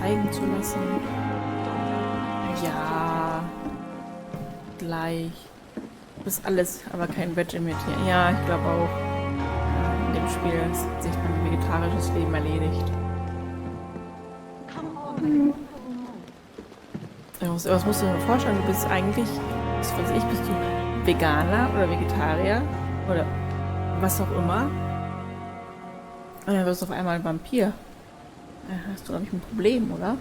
zeigen zu lassen. Ja. Gleich. Das ist alles, aber kein Regiment hier. Ja, ich glaube auch. In dem Spiel ist sich mein vegetarisches Leben erledigt. Was musst du dir vorstellen? Du bist eigentlich, was weiß ich, bist du Veganer oder Vegetarier oder was auch immer. Und dann wirst du auf einmal ein Vampir. Da hast du, glaube ich, ein Problem, oder?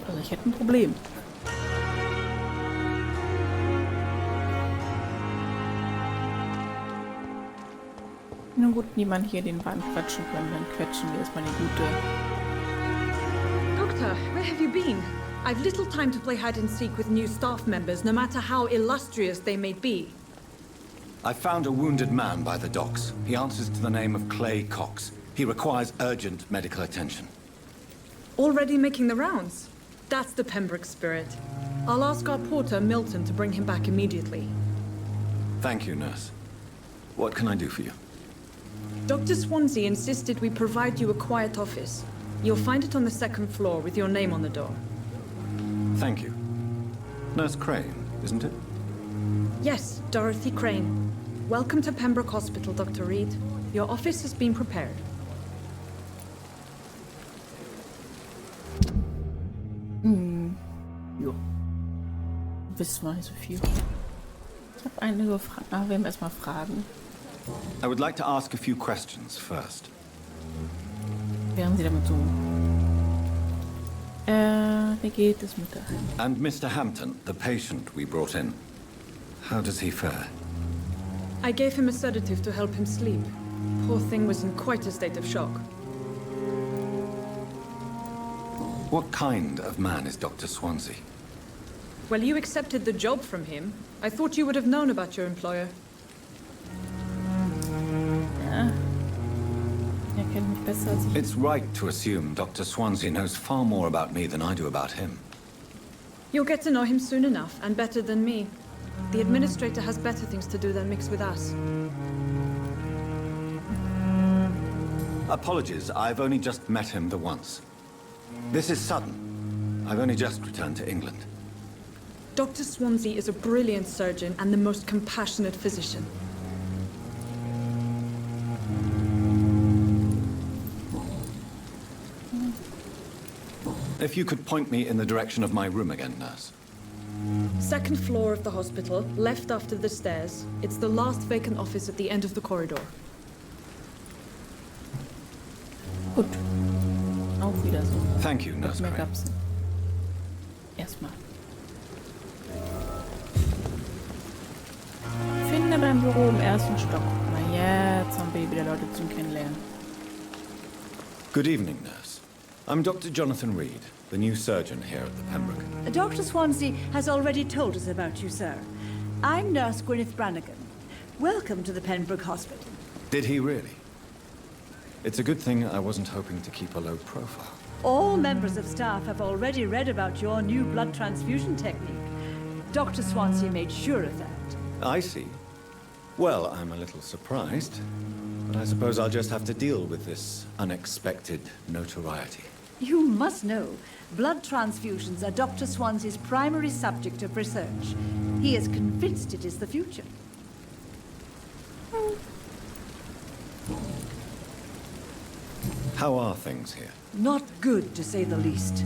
Also ich hätte ein Problem. Nun gut, niemand hier den Wand quatschen können, dann quetschen wir erstmal die gute. Doctor, where have you been? I've little time to play hide and seek with new staff members, no matter how illustrious they may be. I found a wounded man by the docks. He answers to the name of Clay Cox. He requires urgent medical attention. Already making the rounds? That's the Pembroke spirit. I'll ask our porter, Milton, to bring him back immediately. Thank you, nurse. What can I do for you? Dr. Swansea insisted we provide you a quiet office. You'll find it on the second floor with your name on the door. Thank you. Nurse Crane, isn't it? Yes, Dorothy Crane. Welcome to Pembroke Hospital, Dr. Reid. Your office has been prepared. Jo. Wissen wir nicht so viel. Ich habe einige Fragen. Wir haben erstmal Fragen. I would like to ask a few questions first. Wären Sie damit so? Wie geht es mit der Hand? And Mr. Hampton, the patient we brought in. How does he fare? I gave him a sedative to help him sleep. Poor thing was in quite a state of shock. What kind of man is Dr. Swansea? Well, you accepted the job from him. I thought you would have known about your employer. Ja. Er kennt mich besser als ich. It's right to assume Dr. Swansea knows far more about me than I do about him. You'll get to know him soon enough, and better than me. The administrator has better things to do than mix with us. Apologies, I've only just met him the once. This is sudden. I've only just returned to England. Dr. Swansea is a brilliant surgeon and the most compassionate physician. If you could point me in the direction of my room again, nurse. Second floor of the hospital, left after the stairs. It's the last vacant office at the end of the corridor. Gut. Auf Wiedersehen. Thank you, Nurse Mehr Crane. gab's nicht. Erstmal. Finde dein Büro im ersten Stock. Na jetzt haben wir wieder Leute zum Kennenlernen. Good evening, nurse. I'm Dr. Jonathan Reid, the new surgeon here at the Pembroke. Dr. Swansea has already told us about you, sir. I'm Nurse Gwyneth Brannigan. Welcome to the Pembroke Hospital. Did he really? It's a good thing I wasn't hoping to keep a low profile. All members of staff have already read about your new blood transfusion technique. Dr. Swansea made sure of that. I see. Well, I'm a little surprised, but I suppose I'll just have to deal with this unexpected notoriety. You must know, blood transfusions are Dr. Swansea's primary subject of research. He is convinced it is the future. How are things here? Not good, to say the least.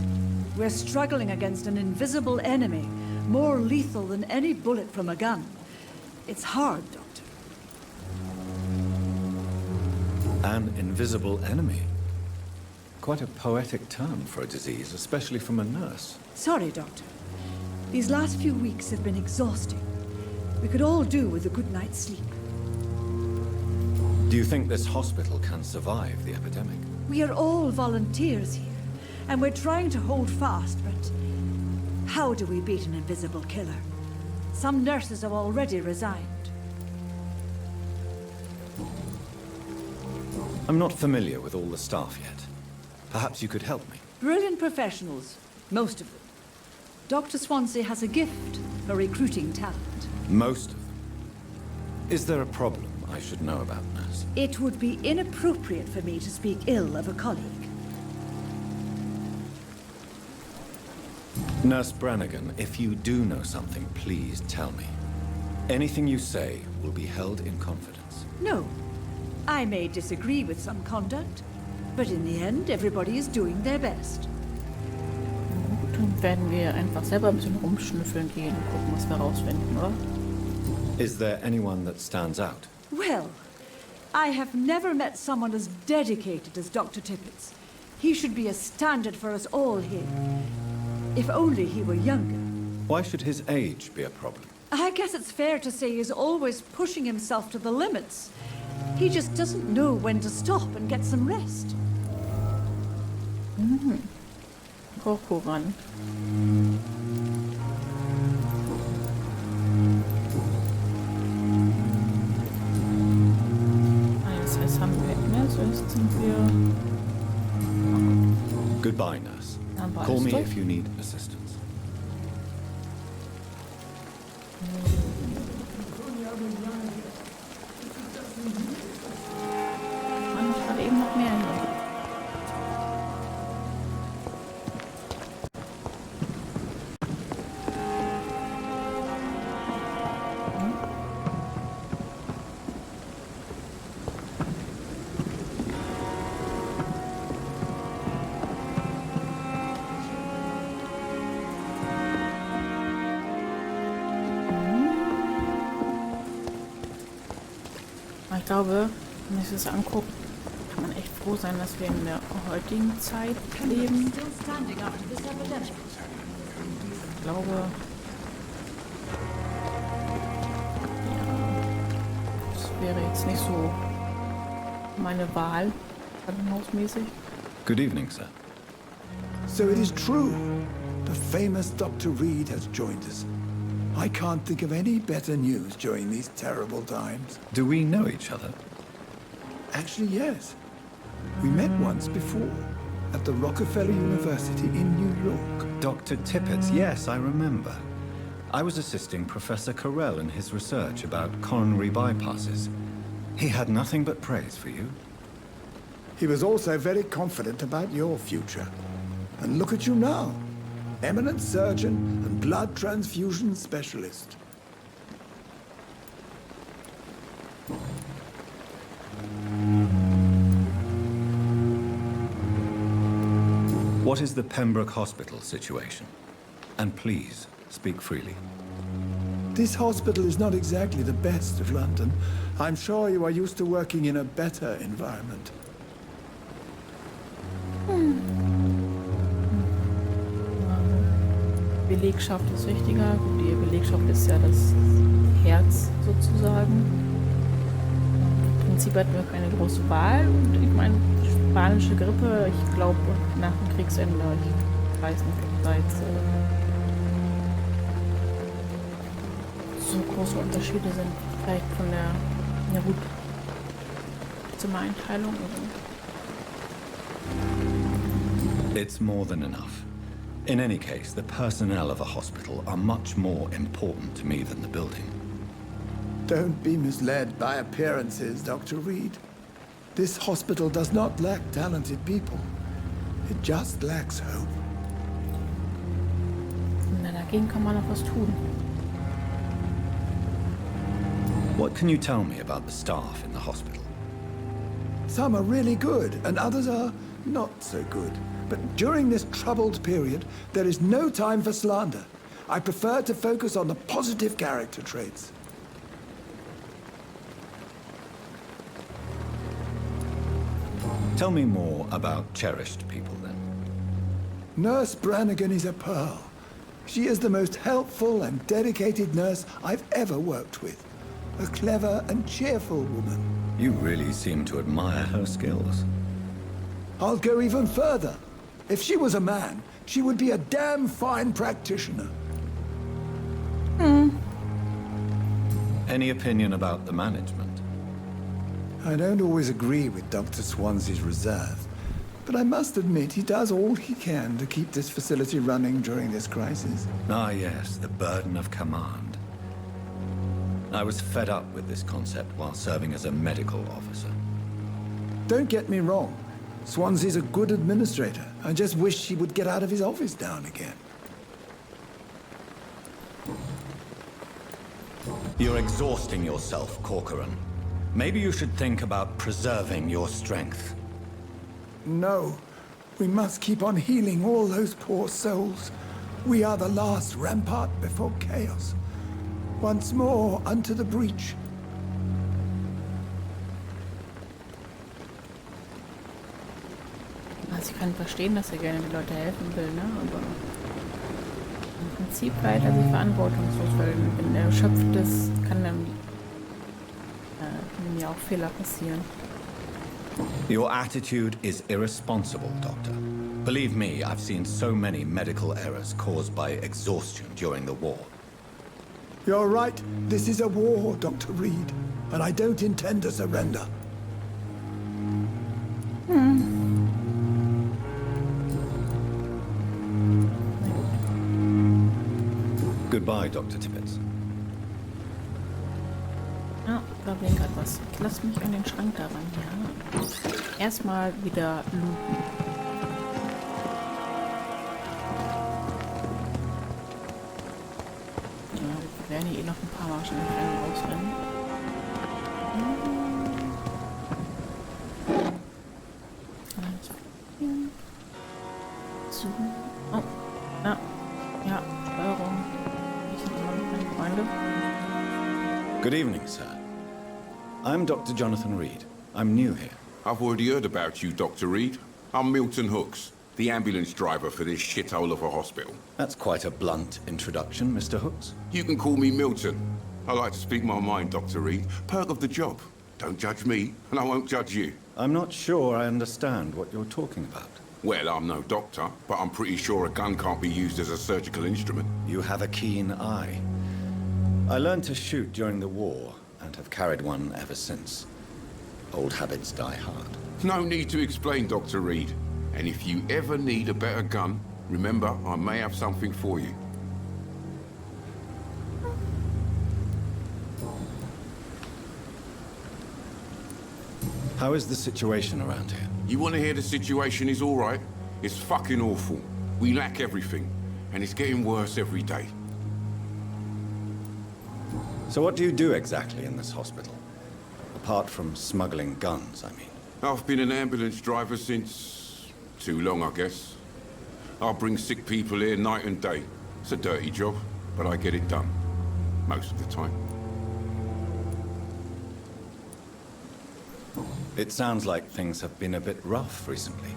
We're struggling against an invisible enemy, more lethal than any bullet from a gun. It's hard, Doctor. An invisible enemy? Quite a poetic term for a disease, especially from a nurse. Sorry, Doctor. These last few weeks have been exhausting. We could all do with a good night's sleep. Do you think this hospital can survive the epidemic? We are all volunteers here, and we're trying to hold fast, but how do we beat an invisible killer? Some nurses have already resigned. I'm not familiar with all the staff yet. Perhaps you could help me. Brilliant professionals, most of them. Dr. Swansea has a gift for recruiting talent. Most of them. Is there a problem I should know about, nurse? It would be inappropriate for me to speak ill of a colleague. Nurse Brannigan, if you do know something, please tell me. Anything you say will be held in confidence. No. I may disagree with some conduct, but in the end, everybody is doing their best. Gut, dann werden wir einfach selber ein bisschen rumschnüffeln gehen und gucken, was wir rausfinden, oder? Is there anyone that stands out? Well, I have never met someone as dedicated as Dr. Tippett's. He should be a standard for us all here. If only he were younger. Why should his age be a problem? I guess it's fair to say he's always pushing himself to the limits. He just doesn't know when to stop and get some rest. Hochkuran. Das heißt, haben wir mehr, so jetzt sind wir... Goodbye, nurse. Dann war Call es me doch. if you need assistance. Mann, ich hatte eben noch mehr hier. Ich glaube, wenn ich das angucke, kann man echt froh sein, dass wir in der heutigen Zeit leben. Ich glaube, ja, das wäre jetzt nicht so meine Wahl, krankenhausmäßig. Good evening, sir. So it is true. The famous Dr. Reid has joined us. I can't think of any better news during these terrible times. Do we know each other? Actually, yes. We met once before, at the Rockefeller University in New York. Dr. Tippett, yes, I remember. I was assisting Professor Carell in his research about coronary bypasses. He had nothing but praise for you. He was also very confident about your future. And look at you now. Eminent surgeon and blood transfusion specialist. What is the Pembroke Hospital situation? And please, speak freely. This hospital is not exactly the best of London. I'm sure you are used to working in a better environment. Belegschaft ist wichtiger. Gut, die Belegschaft ist ja das Herz sozusagen. Im Prinzip hatten wir keine große Wahl. Und ich meine, spanische Grippe, ich glaube, nach dem Kriegsende, ich weiß nicht, ob da jetzt so große Unterschiede sind. Vielleicht von der, ja gut, Zimmereinteilung oder so. It's more than enough. In any case, the personnel of a hospital are much more important to me than the building. Don't be misled by appearances, Dr. Reid. This hospital does not lack talented people. It just lacks hope. Na, dagegen kann man noch was tun. What can you tell me about the staff in the hospital? Some are really good, and others are not so good. But during this troubled period, there is no time for slander. I prefer to focus on the positive character traits. Tell me more about cherished people, then. Nurse Brannigan is a pearl. She is the most helpful and dedicated nurse I've ever worked with. A clever and cheerful woman. You really seem to admire her skills. I'll go even further. If she was a man, she would be a damn fine practitioner. Any opinion about the management? I don't always agree with Dr. Swansea's reserve, but I must admit he does all he can to keep this facility running during this crisis. Ah, yes, the burden of command. I was fed up with this concept while serving as a medical officer. Don't get me wrong. Swansea's a good administrator. I just wish he would get out of his office now and again. You're exhausting yourself, Corcoran. Maybe you should think about preserving your strength. No, we must keep on healing all those poor souls. We are the last rampart before chaos. Once more unto the breach. Also ich kann verstehen, dass er gerne die Leute helfen will, ne? Aber im Prinzip weiter sich verantwortungslos, weil wenn er erschöpft ist, können ja auch Fehler passieren. Your attitude is irresponsible, Doctor. Believe me, I've seen so many medical errors caused by exhaustion during the war. You're right. This is a war, Dr. Reid, and I don't intend to surrender. Goodbye, Dr. Tippett. Ja, da blinkt gerade was. Ich lass mich an den Schrank da ran, ja. Erstmal wieder looten. Ja, wir werden hier noch ein paar Mal schon rein rausrennen. So. Oh. Ja. Ja, Steuerung. Ich habe immer noch meine Freunde. Good evening, sir. I'm Dr. Jonathan Reid. I'm new here. I've already heard about you, Dr. Reid. I'm Milton Hooks, the ambulance driver for this shithole of a hospital. That's quite a blunt introduction, Mr. Hooks. You can call me Milton. I like to speak my mind, Dr. Reid. Perk of the job. Don't judge me, and I won't judge you. I'm not sure I understand what you're talking about. Well, I'm no doctor, but I'm pretty sure a gun can't be used as a surgical instrument. You have a keen eye. I learned to shoot during the war, and have carried one ever since. Old habits die hard. No need to explain, Dr. Reid. And if you ever need a better gun, remember, I may have something for you. How is the situation around here? You want to hear the situation is all right? It's fucking awful. We lack everything, and it's getting worse every day. So what do you do exactly in this hospital? Apart from smuggling guns, I mean. I've been an ambulance driver since... too long, I guess. I bring sick people here night and day. It's a dirty job, but I get it done. Most of the time. It sounds like things have been a bit rough recently.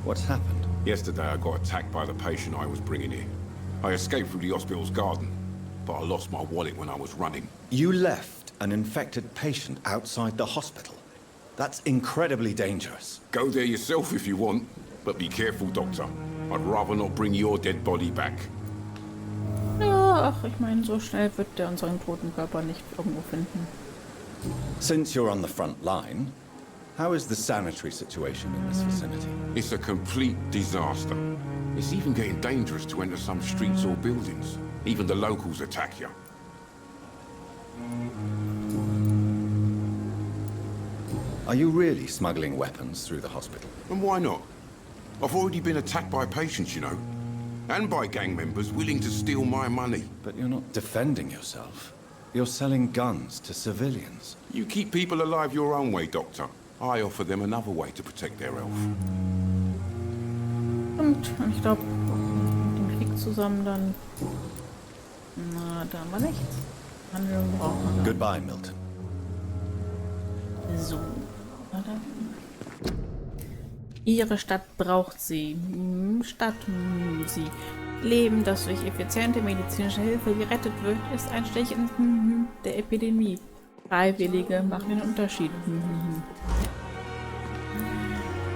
What's happened? Yesterday I got attacked by the patient I was bringing here. I escaped through the hospital's garden, but I lost my wallet when I was running. You left an infected patient outside the hospital? That's incredibly dangerous. Go there yourself if you want, but be careful, Doctor. I'd rather not bring your dead body back. Ja, ach, ich meine, so schnell wird der unseren toten Körper nicht irgendwo finden. Since you're on the front line, how is the sanitary situation in this vicinity? It's a complete disaster. It's even getting dangerous to enter some streets or buildings. Even the locals attack you. Are you really smuggling weapons through the hospital? And why not? I've already been attacked by patients, you know. And by gang members willing to steal my money. But you're not defending yourself. You're selling guns to civilians. You keep people alive your own way, Doctor. I offer them another way to protect their health. Und ich glaube, mit dem Krieg zusammen dann... Na, da haben wir nichts. Handeln brauchen wir. Goodbye, Milton. So. Ihre Stadt braucht sie. Stadt sie. Leben, das durch effiziente medizinische Hilfe gerettet wird, ist ein Stich in der Epidemie. Freiwillige machen den Unterschied.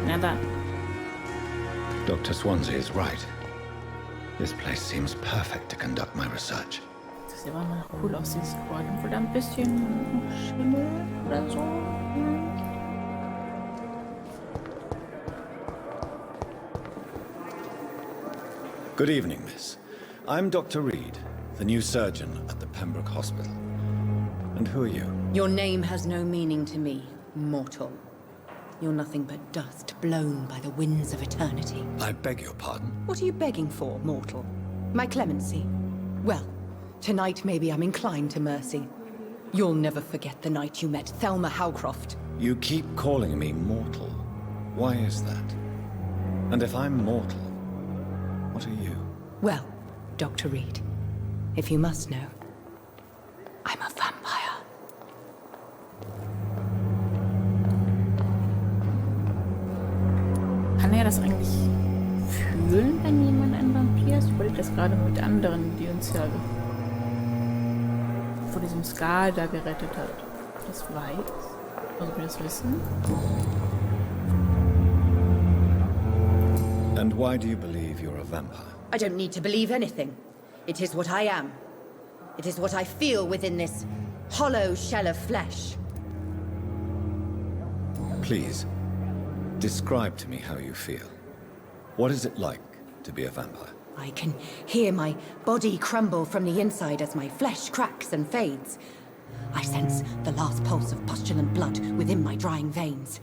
Na dann. Dr. Swansea is right. This place seems perfect to conduct my research. Das sieht aber mal cool aus, dieses Gebäude. Oder ein bisschen Schimmel oder so. Good evening, miss. I'm Dr. Reid, the new surgeon at the Pembroke Hospital. And who are you? Your name has no meaning to me, mortal. You're nothing but dust blown by the winds of eternity. I beg your pardon. What are you begging for, mortal? My clemency? Well, tonight maybe I'm inclined to mercy. You'll never forget the night you met Thelma Howcroft. You keep calling me mortal. Why is that? And if I'm mortal, what are you? Well, Dr. Reid, if you must know, I'm a vampire. Kann er das eigentlich fühlen, wenn jemand ein Vampir ist? Ich überlege das gerade mit anderen, die uns ja vor diesem Skal da gerettet hat. Das weiß. Also wir das wissen. And why do you believe you're a vampire? I don't need to believe anything. It is what I am. It is what I feel within this hollow shell of flesh. Please, describe to me how you feel. What is it like to be a vampire? I can hear my body crumble from the inside as my flesh cracks and fades. I sense the last pulse of postulant blood within my drying veins.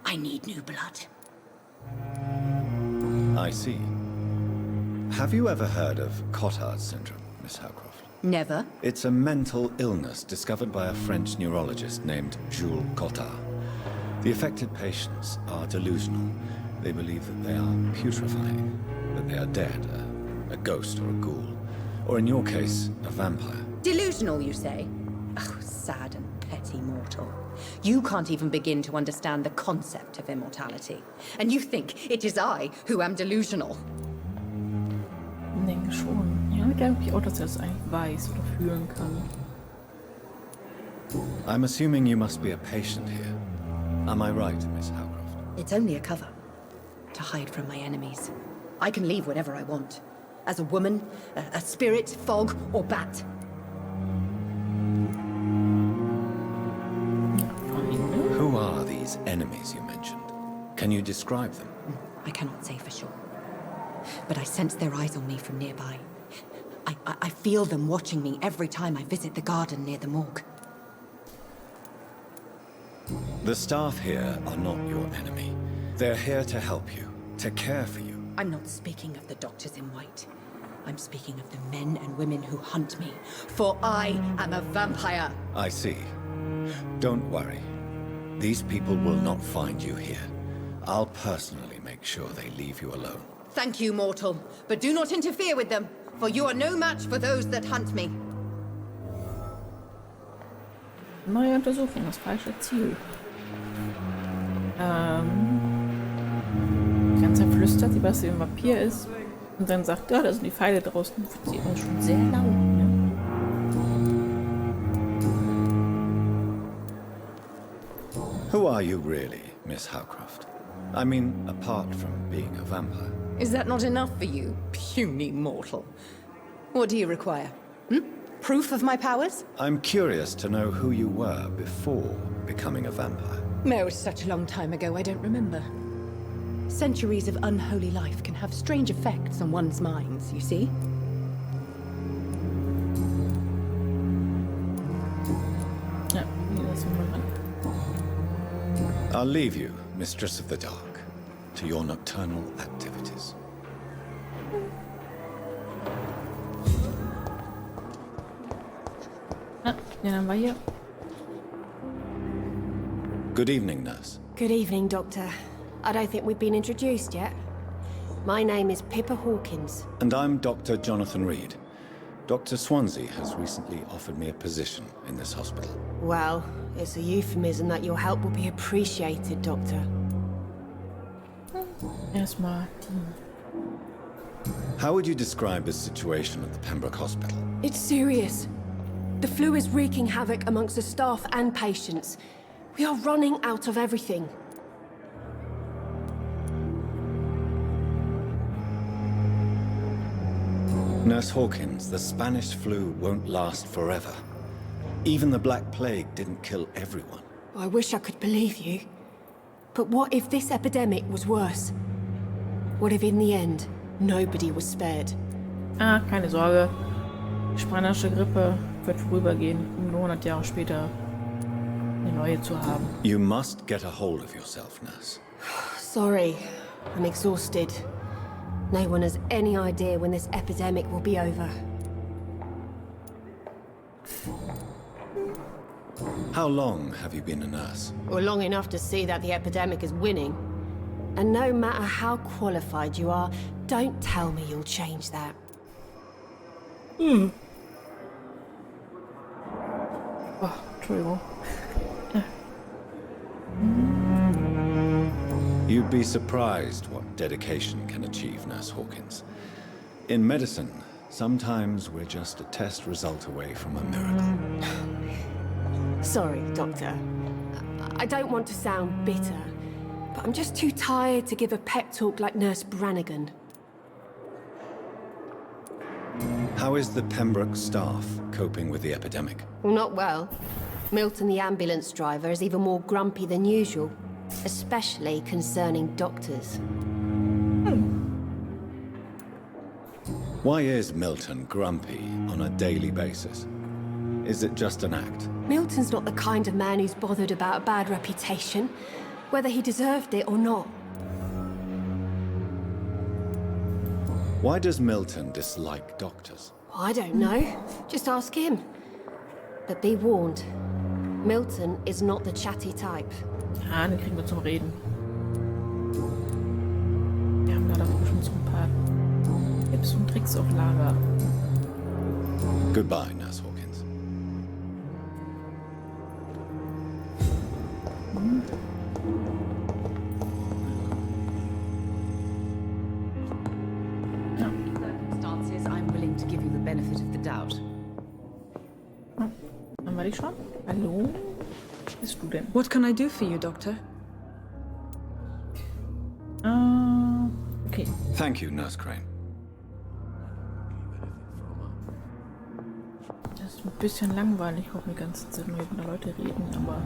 I need new blood. I see. Have you ever heard of Cotard's syndrome, Miss Howcroft? Never. It's a mental illness discovered by a French neurologist named Jules Cotard. The affected patients are delusional. They believe that they are putrefying, that they are dead, a ghost or a ghoul, or in your case, a vampire. Delusional, you say? Oh, sad and petty mortal. You can't even begin to understand the concept of immortality. And you think it is I who am delusional. Denke schon. Ja, glaube ich auch, dass er das eigentlich weiß oder fühlen kann. I'm assuming you must be a patient here. Am I right, Miss Howcroft? It's only a cover. To hide from my enemies. I can leave whenever I want. As a woman, a spirit, fog, or bat. Who are these enemies you mentioned? Can you describe them? I cannot say for sure. But I sense their eyes on me from nearby. I feel them watching me every time I visit the garden near the morgue. The staff here are not your enemy. They're here to help you, to care for you. I'm not speaking of the doctors in white. I'm speaking of the men and women who hunt me. For I am a vampire. I see. Don't worry. These people will not find you here. I'll personally make sure they leave you alone. Thank you, mortal. But do not interfere with them, for you are no match for those that hunt me. Neue Untersuchung, das falsche Ziel. Die ganze Zeit flüstert sie, was sie ein Vampir ist. Und dann sagt, ja, da sind die Pfeile draußen. Wird sie immer schon sehr laut, ne? Who are you really, Miss Howcroft? I mean, apart from being a vampire. Is that not enough for you, puny mortal? What do you require? Proof of my powers? I'm curious to know who you were before becoming a vampire. No, it was such a long time ago, I don't remember. Centuries of unholy life can have strange effects on one's minds, you see? Ja, das ist mal. I'll leave you, Mistress of the Dark, to your nocturnal activities. Ja, dann war hier. Good evening, nurse. Good evening, Doctor. I don't think we've been introduced yet. My name is Pippa Hawkins. And I'm Dr. Jonathan Reid. Dr. Swansea has recently offered me a position in this hospital. Well, it's a euphemism that your help will be appreciated, Doctor. Erstmal. How would you describe the situation at the Pembroke Hospital? It's serious. The flu is wreaking havoc amongst the staff and patients. We are running out of everything. Nurse Hawkins, the Spanish flu won't last forever. Even the Black Plague didn't kill everyone. I wish I could believe you. But what if this epidemic was worse? What if in the end, nobody was spared? Ah, keine Sorge. Die spanische Grippe wird vorübergehen, um 100 Jahre später eine neue zu haben. You must get a hold of yourself, nurse. Sorry, I'm exhausted. No one has any idea when this epidemic will be over. How long have you been a nurse? Or long enough to see that the epidemic is winning. And no matter how qualified you are, don't tell me you'll change that. Oh, Entschuldigung. You'd be surprised what dedication can achieve, Nurse Hawkins. In medicine, sometimes we're just a test result away from a miracle. Sorry, Doctor. I don't want to sound bitter, but I'm just too tired to give a pep talk like Nurse Brannigan. How is the Pembroke staff coping with the epidemic? Well, not well. Milton, the ambulance driver, is even more grumpy than usual, especially concerning doctors. Why is Milton grumpy on a daily basis? Is it just an act? Milton's not the kind of man who's bothered about a bad reputation, whether he deserved it or not. Why does Milton dislike doctors? I don't know. Just ask him. But be warned, Milton is not the chatty type. Ja, den kriegen wir zum Reden. Wir haben da doch schon so ein paar Tipps und Tricks auf Lager. Goodbye, Nurse Hawkins. Circumstances, I'm willing to give you the benefit of the doubt. Haben wir die schon? Hallo? Was bist du denn? What can I do for you, Doctor? Okay. Thank you, Nurse Crane. Das ist ein bisschen langweilig, auch die ganze Zeit nur über Leute reden, aber...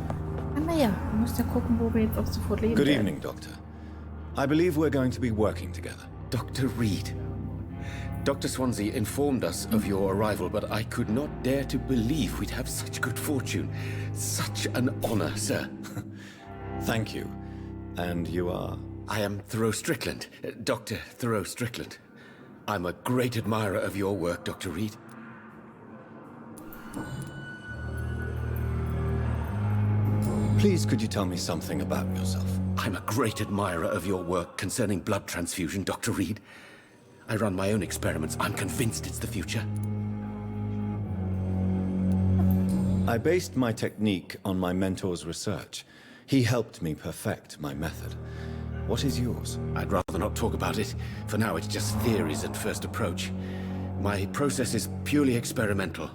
naja, du musst ja gucken, wo wir jetzt auch sofort leben Good werden. evening, Doctor. I believe we're going to be working together. Dr. Reid. Dr. Swansea informed us of your arrival, but I could not dare to believe we'd have such good fortune. Such an honor, sir. Thank you. And you are? I am Thoreau Strickland, Dr. Thoreau Strickland. I'm a great admirer of your work, Dr. Reid. Please, could you tell me something about yourself? I'm a great admirer of your work concerning blood transfusion, Dr. Reid. I run my own experiments. I'm convinced it's the future. I based my technique on my mentor's research. He helped me perfect my method. What is yours? I'd rather not talk about it. For now, it's just theories and first approach. My process is purely experimental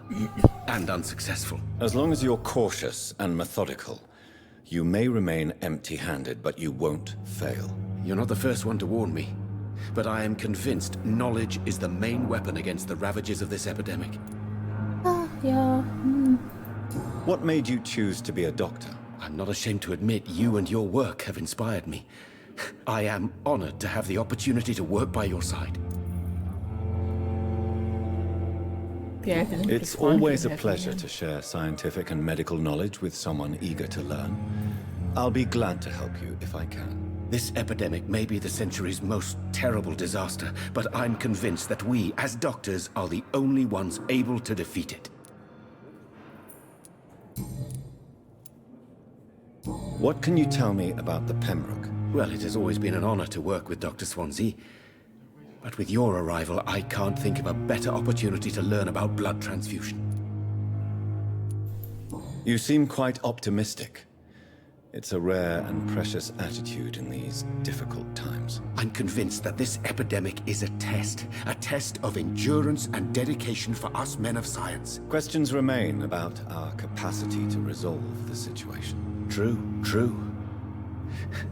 and unsuccessful. As long as you're cautious and methodical, you may remain empty-handed, but you won't fail. You're not the first one to warn me, but I am convinced knowledge is the main weapon against the ravages of this epidemic. Ja. What made you choose to be a doctor? I'm not ashamed to admit you and your work have inspired me. I am honored to have the opportunity to work by your side. It's always a pleasure to share scientific and medical knowledge with someone eager to learn. I'll be glad to help you if I can. This epidemic may be the century's most terrible disaster, but I'm convinced that we, as doctors, are the only ones able to defeat it. What can you tell me about the Pembroke? Well, it has always been an honor to work with Dr. Swansea. But with your arrival, I can't think of a better opportunity to learn about blood transfusion. You seem quite optimistic. It's a rare and precious attitude in these difficult times. I'm convinced that this epidemic is a test of endurance and dedication for us men of science. Questions remain about our capacity to resolve the situation. True.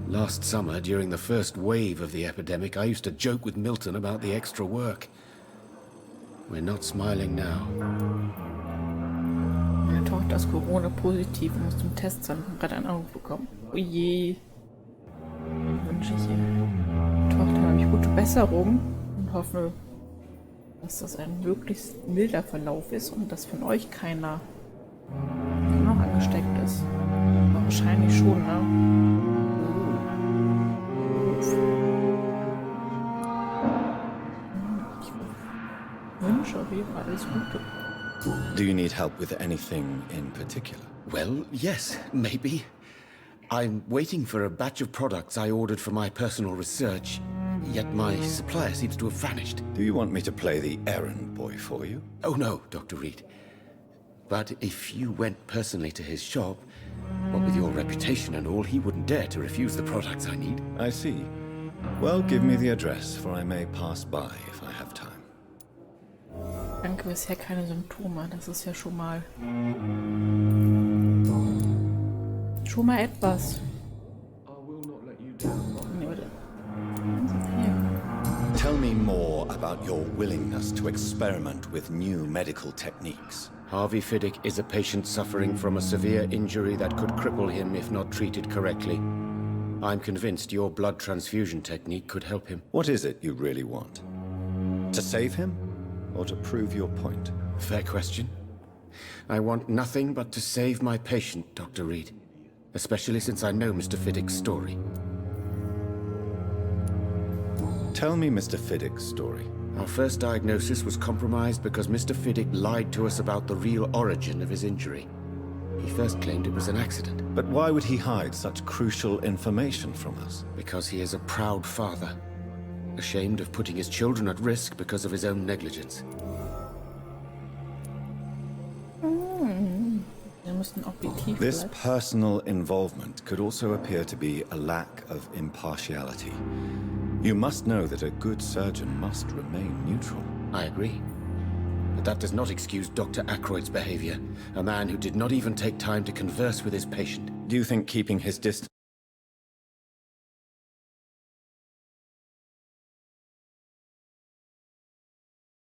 Last summer, during the first wave of the epidemic, I used to joke with Milton about the extra work. We're not smiling now. Meine Tochter ist Corona-positiv und muss zum Test sein und gerade einen Anruf bekommen. Oh je. Wünsche ich ihr Tochter nämlich gute Besserung und hoffe, dass das ein möglichst milder Verlauf ist und dass von euch keiner noch angesteckt ist. Aber wahrscheinlich schon, ne? Ich wünsche auf jeden Fall alles Gute. Do you need help with anything in particular? Well, yes, maybe. I'm waiting for a batch of products I ordered for my personal research, yet my supplier seems to have vanished. Do you want me to play the errand boy for you? Oh no, Dr. Reid. But if you went personally to his shop, what with your reputation and all, he wouldn't dare to refuse the products I need. I see. Well, give me the address, for I may pass by if I have time. Danke, bisher keine Symptome. Das ist ja schon mal etwas. Nee, warte. Hier. Tell me more about your willingness to experiment with new medical techniques. Harvey Fiddick is a patient suffering from a severe injury that could cripple him if not treated correctly. I'm convinced your blood transfusion technique could help him. What is it you really want? To save him, or to prove your point? Fair question. I want nothing but to save my patient, Dr. Reid. Especially since I know Mr. Fiddick's story. Tell me Mr. Fiddick's story. Our first diagnosis was compromised because Mr. Fiddick lied to us about the real origin of his injury. He first claimed it was an accident. But why would he hide such crucial information from us? Because he is a proud father, ashamed of putting his children at risk because of his own negligence. This personal involvement could also appear to be a lack of impartiality. You must know that a good surgeon must remain neutral. I agree. But that does not excuse Dr. Aykroyd's behavior, a man who did not even take time to converse with his patient. Do you think keeping his distance